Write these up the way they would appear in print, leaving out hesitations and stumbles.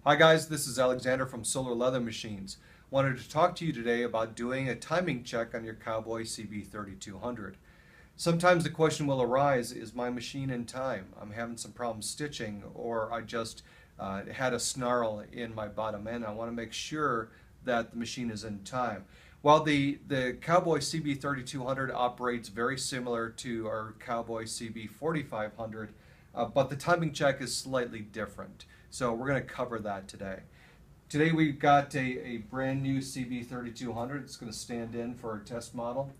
Hi guys, this is Alexander from Solar Leather Machines. Wanted to talk to you today about doing a timing check on your Cowboy CB3200. Sometimes the question will arise, is my machine in time? I'm having some problems stitching, or I just had a snarl in my bottom end. I want to make sure that the machine is in time. Well, the Cowboy CB3200 operates very similar to our Cowboy CB4500, but the timing check is slightly different. So we're going to cover that today. Today we've got a brand new CB3200. It's going to stand in for our test model.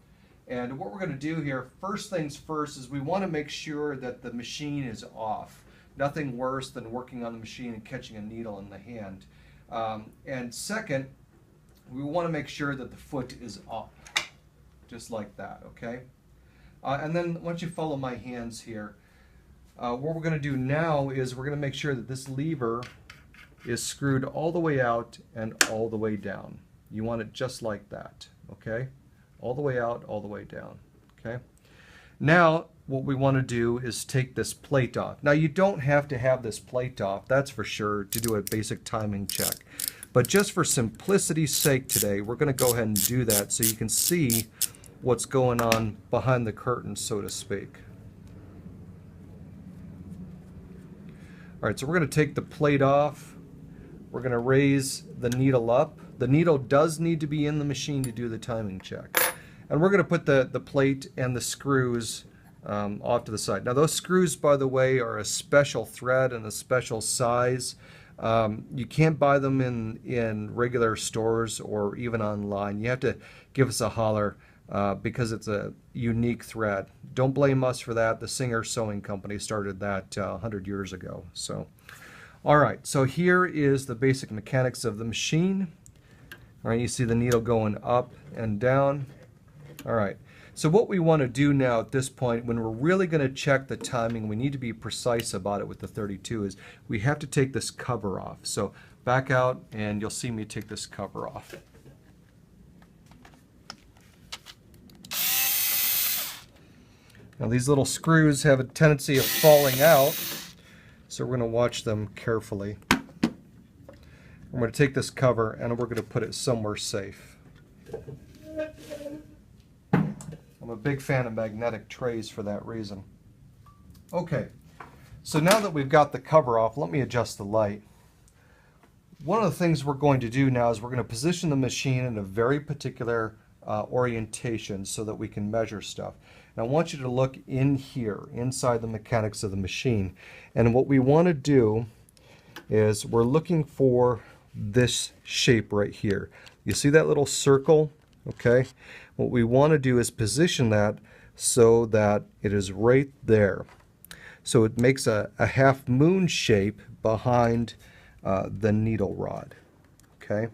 And what we're going to do here, first things first, is we want to make sure that the machine is off. Nothing worse than working on the machine and catching a needle in the hand. And second, we want to make sure that the foot is up, just like that, okay? And then once you follow my hands here, what we're going to do now is we're going to make sure that this lever is screwed all the way out and all the way down. You want it just like that, okay? All the way out, all the way down, okay? Now, what we want to do is take this plate off. Now, you don't have to have this plate off, that's for sure, to do a basic timing check. But just for simplicity's sake today, we're going to go ahead and do that so you can see what's going on behind the curtain, so to speak. All right, so we're going to take the plate off. We're going to raise the needle up. The needle does need to be in the machine to do the timing check. And we're going to put the plate and the screws off to the side. Now those screws, by the way, are a special thread and a special size. You can't buy them in regular stores or even online. You have to give us a holler because it's a unique thread. Don't blame us for that. The Singer Sewing Company started that 100 years ago. So, all right, so here is the basic mechanics of the machine. All right, you see the needle going up and down. All right, so what we want to do now at this point, when we're really going to check the timing, we need to be precise about it with the 32, is we have to take this cover off. So back out and you'll see me take this cover off. Now these little screws have a tendency of falling out, so we're going to watch them carefully. I'm going to take this cover and we're going to put it somewhere safe. I'm a big fan of magnetic trays for that reason. Okay, so now that we've got the cover off, let me adjust the light. One of the things we're going to do now is we're going to position the machine in a very particular orientation so that we can measure stuff. And I want you to look in here, inside the mechanics of the machine. And what we want to do is we're looking for this shape right here. You see that little circle? Okay. What we want to do is position that so that it is right there. So it makes a half moon shape behind the needle rod. Okay.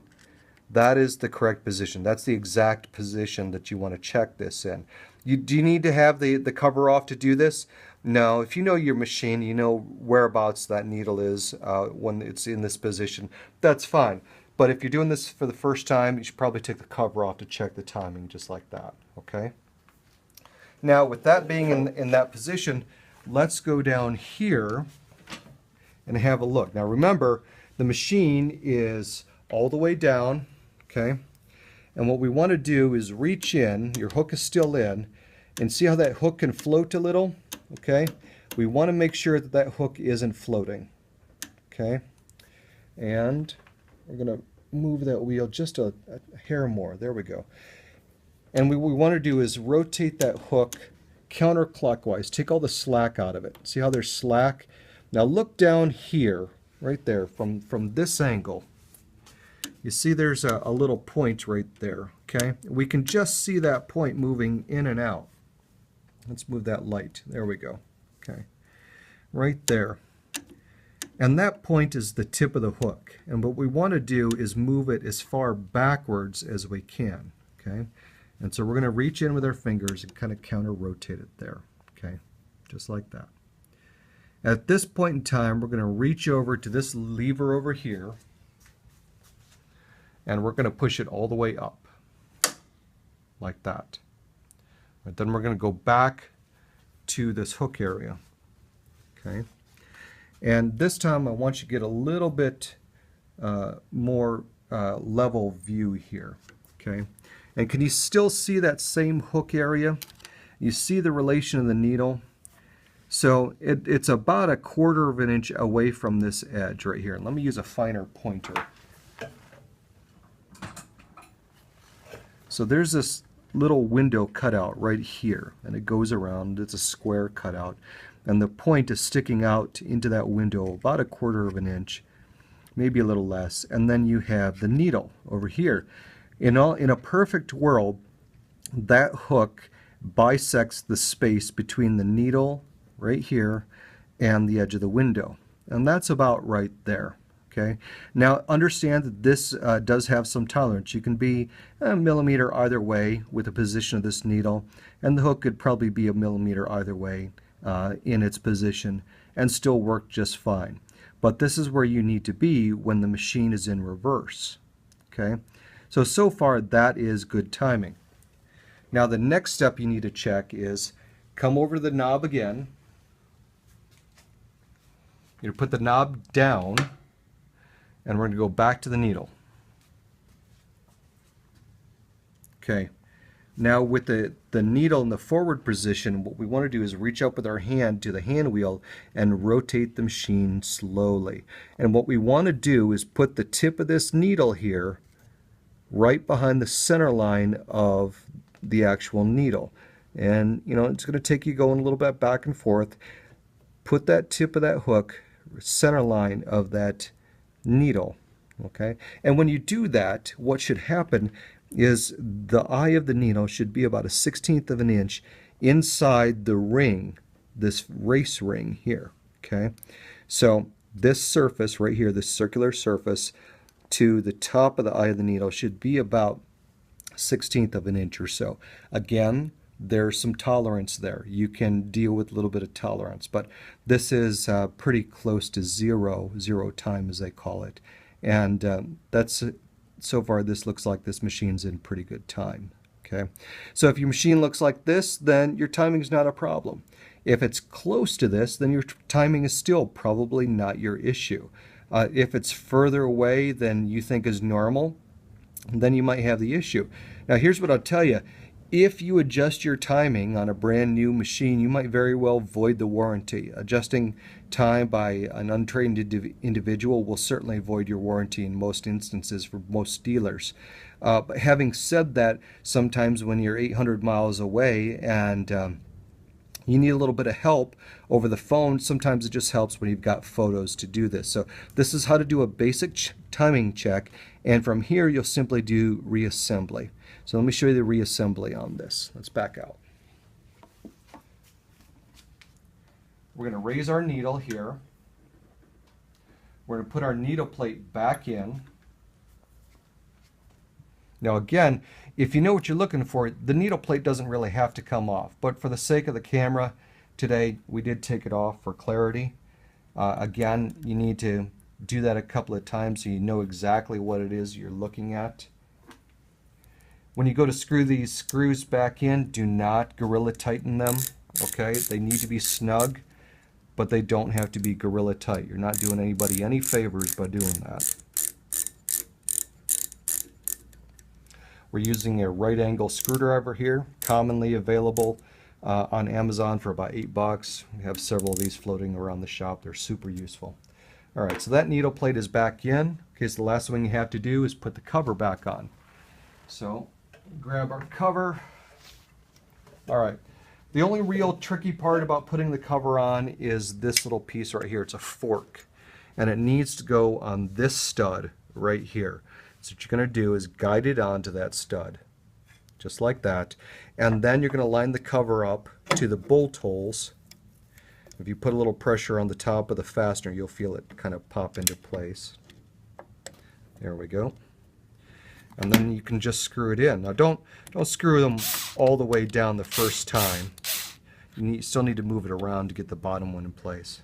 That is the correct position. That's the exact position that you want to check this in. Do you need to have the cover off to do this? No. If you know your machine, you know whereabouts that needle is when it's in this position, that's fine. But if you're doing this for the first time, you should probably take the cover off to check the timing, just like that. Okay? Now, with that being in that position, let's go down here and have a look. Now remember, the machine is all the way down, okay? And what we want to do is reach in, your hook is still in, and see how that hook can float a little, okay? We want to make sure that that hook isn't floating, okay? And we're going to move that wheel just a hair more. There we go. And what we want to do is rotate that hook counterclockwise. Take all the slack out of it. See how there's slack? Now look down here, right there, from this angle. You see there's a little point right there, okay? We can just see that point moving in and out. Let's move that light. There we go. Okay. Right there. And that point is the tip of the hook. And what we want to do is move it as far backwards as we can, okay? And so we're going to reach in with our fingers and kind of counter-rotate it there, okay? Just like that. At this point in time, we're going to reach over to this lever over here, and we're going to push it all the way up, like that. Right, then we're going to go back to this hook area, okay? And this time I want you to get a little bit more level view here. Okay, and can you still see that same hook area? You see the relation of the needle. So it's about 1/4 of an inch away from this edge right here. Let me use a finer pointer. So there's this little window cutout right here, and it goes around. It's a square cutout, and the point is sticking out into that window about 1/4 of an inch, maybe a little less. And then you have the needle over here. In a perfect world, that hook bisects the space between the needle right here and the edge of the window, and that's about right there. Okay, now understand that this does have some tolerance. You can be a millimeter either way with the position of this needle, and the hook could probably be a millimeter either way in its position and still work just fine. But this is where you need to be when the machine is in reverse. Okay, so far that is good timing. Now the next step you need to check is come over to the knob again. You're going to put the knob down, and we're going to go back to the needle. Okay, now with the needle in the forward position, what we want to do is reach up with our hand to the hand wheel and rotate the machine slowly. And what we want to do is put the tip of this needle here right behind the center line of the actual needle. And you know, it's going to take you going a little bit back and forth. Put that tip of that hook center line of that needle. Okay, and when you do that, what should happen is the eye of the needle should be about 1/16 of an inch inside the ring, this race ring here. Okay, so this surface right here, this circular surface to the top of the eye of the needle should be about 1/16 of an inch or so. Again, there's some tolerance there. You can deal with a little bit of tolerance, but this is pretty close to zero time, as they call it. And that's so far this looks like this machine's in pretty good time. Okay, so if your machine looks like this, then your timing is not a problem. If it's close to this, then your timing is still probably not your issue. If it's further away than you think is normal, then you might have the issue. Now here's what I'll tell you. If you adjust your timing on a brand new machine, you might very well void the warranty. Adjusting time by an untrained individual will certainly void your warranty in most instances for most dealers. But having said that, sometimes when you're 800 miles away and you need a little bit of help over the phone, sometimes it just helps when you've got photos to do this. So this is how to do a basic timing check, and from here you'll simply do reassembly. So let me show you the reassembly on this. Let's back out. We're going to raise our needle here. We're going to put our needle plate back in. Now again, if you know what you're looking for, the needle plate doesn't really have to come off, but for the sake of the camera today, we did take it off for clarity. Again, you need to do that a couple of times so you know exactly what it is you're looking at. When you go to screw these screws back in, do not gorilla tighten them. Okay, they need to be snug, but they don't have to be gorilla tight. You're not doing anybody any favors by doing that. We're using a right angle screwdriver here, commonly available on Amazon for about $8. We have several of these floating around the shop. They're super useful. All right, so that needle plate is back in. Okay, so the last thing you have to do is put the cover back on. So grab our cover. All right, the only real tricky part about putting the cover on is this little piece right here. It's a fork, and it needs to go on this stud right here. So what you're going to do is guide it onto that stud, just like that, and then you're going to line the cover up to the bolt holes. If you put a little pressure on the top of the fastener, you'll feel it kind of pop into place. There we go. And then you can just screw it in. Now don't screw them all the way down the first time. You still need to move it around to get the bottom one in place.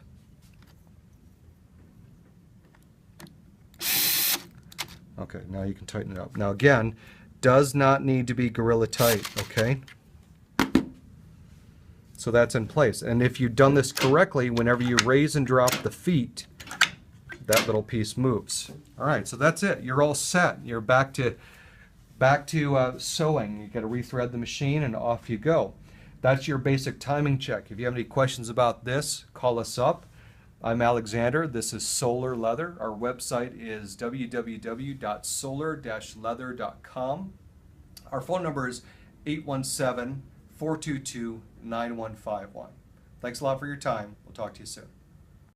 Okay, now you can tighten it up. Now again, does not need to be gorilla tight, okay? So that's in place. And if you've done this correctly, whenever you raise and drop the feet, that little piece moves. All right, so that's it. You're all set. You're back to sewing. You got to rethread the machine and off you go. That's your basic timing check. If you have any questions about this, call us up. I'm Alexander. This is Solar Leather. Our website is www.solar-leather.com. Our phone number is 817-422-9151. Thanks a lot for your time. We'll talk to you soon.